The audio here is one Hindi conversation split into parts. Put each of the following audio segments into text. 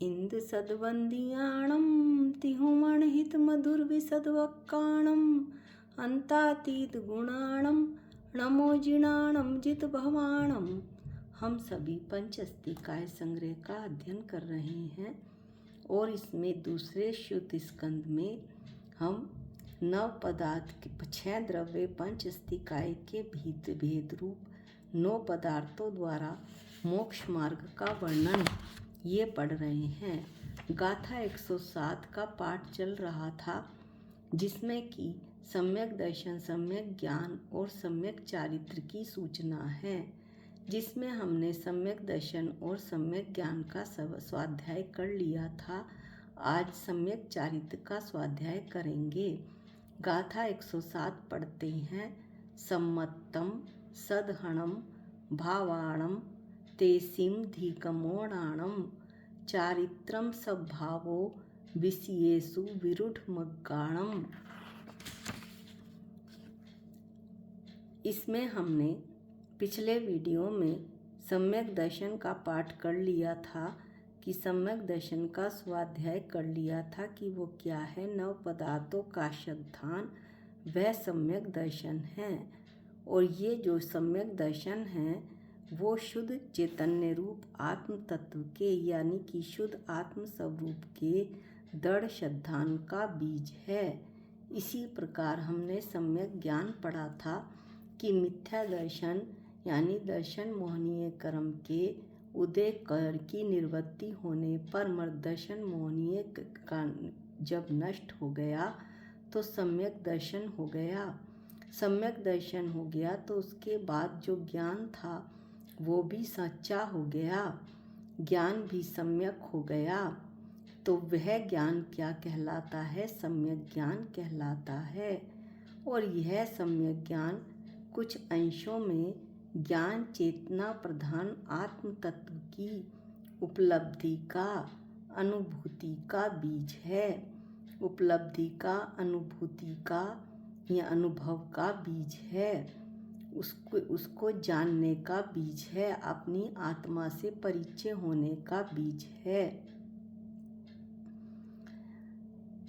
इंद सद्वंदियाणं तिहुमणहित मधुर विसद्वक्काणं अंतातीत गुणाणं नमो जिणाणं जित भवाणं। हम सभी पंचस्तिकाय संग्रह का अध्ययन कर रहे हैं और इसमें दूसरे शुद्ध स्कंद में हम नव पदार्थ के 6 द्रव्य पंचस्तिकाय के भेद रूप 9 पदार्थों द्वारा मोक्ष मार्ग का वर्णन ये पढ़ रहे हैं। गाथा 107 का पाठ चल रहा था, जिसमें कि सम्यक दर्शन, सम्यक ज्ञान और सम्यक चारित्र की सूचना है, जिसमें हमने सम्यक दर्शन और सम्यक ज्ञान का स्वाध्याय कर लिया था। आज सम्यक चारित्र का स्वाध्याय करेंगे। गाथा 107 पढ़ते हैं। सम्मत्तम सदहणम भावाणम तेसिम धीकमोणाणम चारित्रम सद्भावो विषयेषु विरूढ़मग्गाणम। इसमें हमने पिछले वीडियो में सम्यक दर्शन का पाठ कर लिया था कि सम्यक दर्शन का स्वाध्याय कर लिया था कि वो क्या है। 9 पदार्थों का शब्दान वह सम्यक दर्शन है, और ये जो सम्यक दर्शन है वो शुद्ध चैतन्य रूप आत्म तत्व के यानी कि शुद्ध आत्म स्वरूप के दृढ़ श्रद्धान का बीज है। इसी प्रकार हमने सम्यक ज्ञान पढ़ा था कि मिथ्या दर्शन यानी दर्शन मोहनीय कर्म के उदय कर की निवृत्ति होने पर मर्दर्शन मोहनीय का जब नष्ट हो गया तो सम्यक दर्शन हो गया। सम्यक दर्शन हो गया तो उसके बाद जो ज्ञान था वो भी सच्चा हो गया, ज्ञान भी सम्यक हो गया। तो वह ज्ञान क्या कहलाता है? सम्यक ज्ञान कहलाता है। और यह सम्यक ज्ञान कुछ अंशों में ज्ञान चेतना प्रधान आत्म तत्व की उपलब्धि का, अनुभूति का बीज है। उपलब्धि का, अनुभूति का या अनुभव का बीज है। उसको जानने का बीज है, अपनी आत्मा से परिचय होने का बीज है।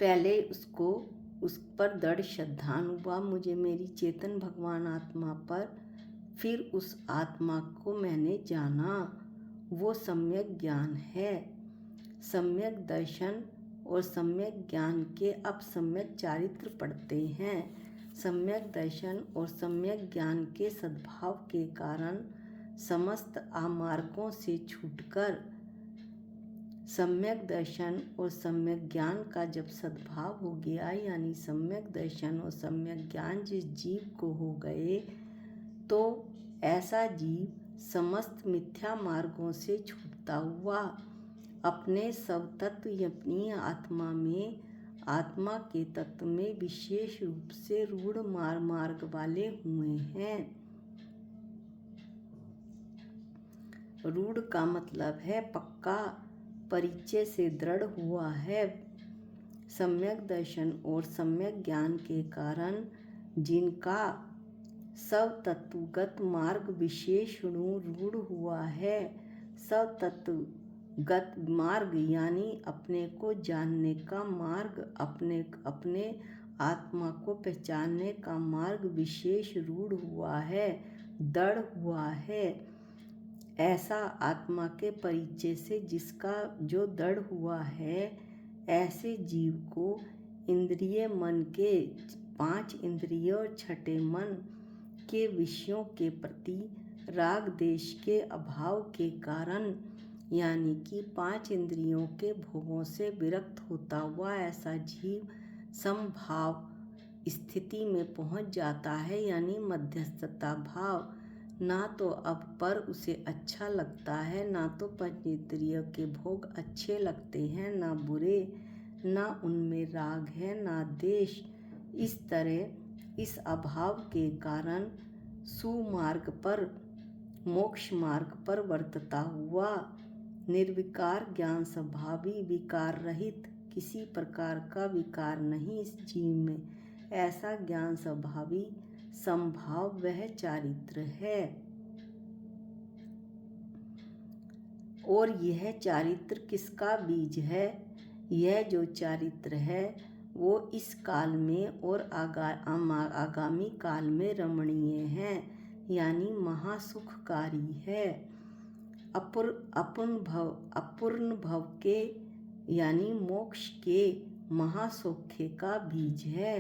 पहले उस पर दृढ़ श्रद्धान हुआ मुझे मेरी चेतन भगवान आत्मा पर, फिर उस आत्मा को मैंने जाना, वो सम्यक ज्ञान है। सम्यक दर्शन और सम्यक ज्ञान के अब सम्यक चारित्र पढ़ते हैं। सम्यक दर्शन और सम्यक ज्ञान के सद्भाव के कारण समस्त आमार्गों से छूटकर सम्यक दर्शन और सम्यक ज्ञान का जब सद्भाव हो गया, यानी सम्यक दर्शन और सम्यक ज्ञान जिस जीव को हो गए, तो ऐसा जीव समस्त मिथ्या मार्गों से छूटता हुआ अपने सब तत्व अपनी आत्मा में, आत्मा के तत्व में विशेष रूप से रूढ़ मार्ग वाले हुए हैं। रूढ़ का मतलब है पक्का, परिचय से दृढ़ हुआ है। सम्यक दर्शन और सम्यक ज्ञान के कारण जिनका सब तत्वगत मार्ग विशेष रूढ़ हुआ है, सब तत्वगत मार्ग यानी अपने को जानने का मार्ग, अपने आत्मा को पहचानने का मार्ग विशेष रूढ़ हुआ है, दृढ़ हुआ है। ऐसा आत्मा के परिचय से जिसका जो दृढ़ हुआ है, ऐसे जीव को इंद्रिय मन के 5 इंद्रिय और 6ठे मन के विषयों के प्रति राग देश के अभाव के कारण, यानी कि 5 इंद्रियों के भोगों से विरक्त होता हुआ ऐसा जीव समभाव स्थिति में पहुंच जाता है, यानी मध्यस्थता भाव। ना तो अब पर उसे अच्छा लगता है, ना तो पंचेंद्रिय के भोग अच्छे लगते हैं, ना बुरे, ना उनमें राग है, ना देश। इस तरह इस अभाव के कारण सुमार्ग पर, मोक्ष मार्ग पर वर्तता हुआ निर्विकार ज्ञान स्वभावी, विकार रहित, किसी प्रकार का विकार नहीं इस जीव में, ऐसा ज्ञान स्वभावी संभाव वह चारित्र है। और यह चारित्र किसका बीज है? यह जो चारित्र है वो इस काल में और आगामी काल में रमणीय है, यानी महासुखकारी है। अपूर्ण भव के यानी मोक्ष के महासौख्य का बीज है।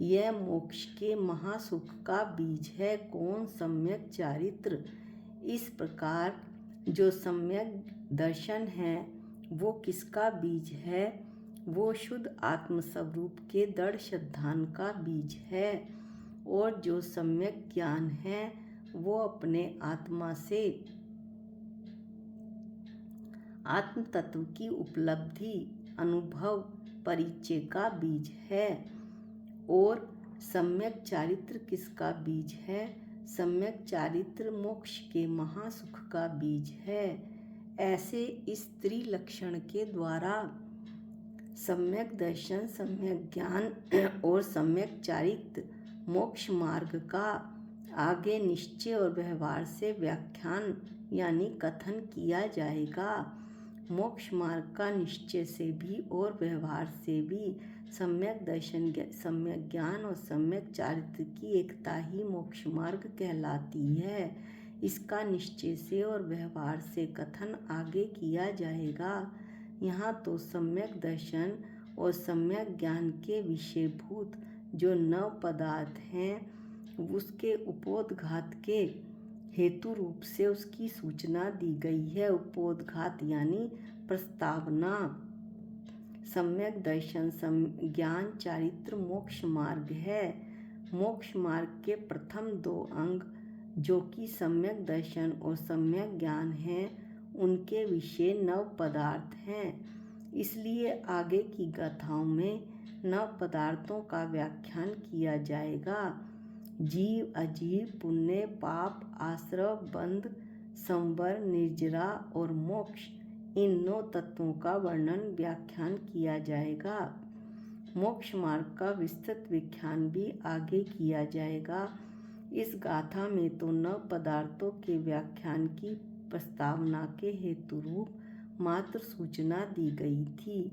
यह मोक्ष के महासुख का बीज है। कौन? सम्यक चारित्र। इस प्रकार जो सम्यक दर्शन है वो किसका बीज है? वो शुद्ध आत्मस्वरूप के दृढ़ श्रद्धान का बीज है। और जो सम्यक ज्ञान है वो अपने आत्मा से आत्म तत्व की उपलब्धि, अनुभव, परिचय का बीज है। और सम्यक चारित्र किसका बीज है? सम्यक चारित्र मोक्ष के महासुख का बीज है। ऐसे इस त्रिलक्षण के द्वारा सम्यक दर्शन, सम्यक ज्ञान और सम्यक चारित्र मोक्ष मार्ग का आगे निश्चय और व्यवहार से व्याख्यान यानी कथन किया जाएगा। मोक्ष मार्ग का निश्चय से भी और व्यवहार से भी सम्यक दर्शन, सम्यक ज्ञान और सम्यक चारित्र की एकता ही मोक्ष मार्ग कहलाती है। इसका निश्चय से और व्यवहार से कथन आगे किया जाएगा। यहाँ तो सम्यक दर्शन और सम्यक ज्ञान के विषयभूत जो 9 पदार्थ हैं उसके उपोद्घात के हेतु रूप से उसकी सूचना दी गई है। उपोद्घात यानी प्रस्तावना। सम्यक दर्शन, ज्ञान, चारित्र मोक्ष मार्ग है। मोक्ष मार्ग के प्रथम 2 अंग जो कि सम्यक दर्शन और सम्यक ज्ञान हैं उनके विषय 9 पदार्थ हैं। इसलिए आगे की गाथाओं में 9 पदार्थों का व्याख्यान किया जाएगा। जीव, अजीव, पुण्य, पाप, आश्रव, बंध, संवर, निर्जरा और मोक्ष, इन 9 तत्वों का वर्णन व्याख्यान किया जाएगा। मोक्ष मार्ग का विस्तृत व्याख्यान भी आगे किया जाएगा। इस गाथा में तो 9 पदार्थों के व्याख्यान की प्रस्तावना के हेतु रूप मात्र सूचना दी गई थी,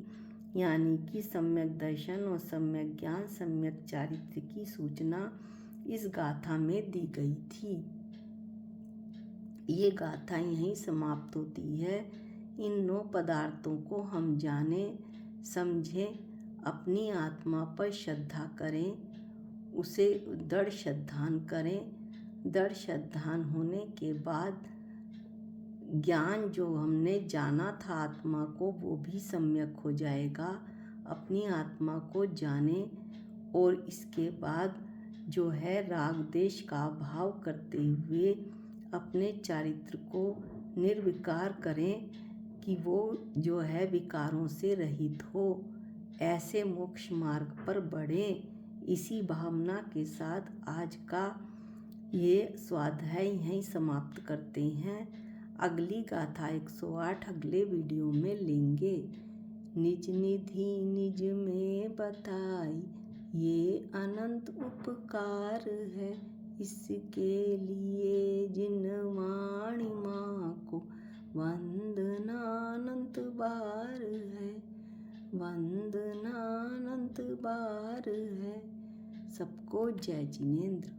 यानी कि सम्यक दर्शन और सम्यक ज्ञान, सम्यक चारित्र की सूचना इस गाथा में दी गई थी। ये गाथा यहीं समाप्त होती है। इन 9 पदार्थों को हम जानें, समझें, अपनी आत्मा पर श्रद्धा करें, उसे दृढ़ श्रद्धान करें। दृढ़ श्रद्धान होने के बाद ज्ञान जो हमने जाना था आत्मा को वो भी सम्यक हो जाएगा। अपनी आत्मा को जानें और इसके बाद जो है राग द्वेष का भाव करते हुए अपने चारित्र को निर्विकार करें कि वो जो है विकारों से रहित हो। ऐसे मोक्ष मार्ग पर बढ़ें। इसी भावना के साथ आज का ये स्वाध्याय यहीं समाप्त करते हैं। अगली गाथा 108 अगले वीडियो में लेंगे। निज निधि निज में बताई ये अनंत उपकार है, इसके लिए जिन वाणी माँ को वंदनानंत बार है, वंदनानंत बार है। सबको जय जिनेंद्र।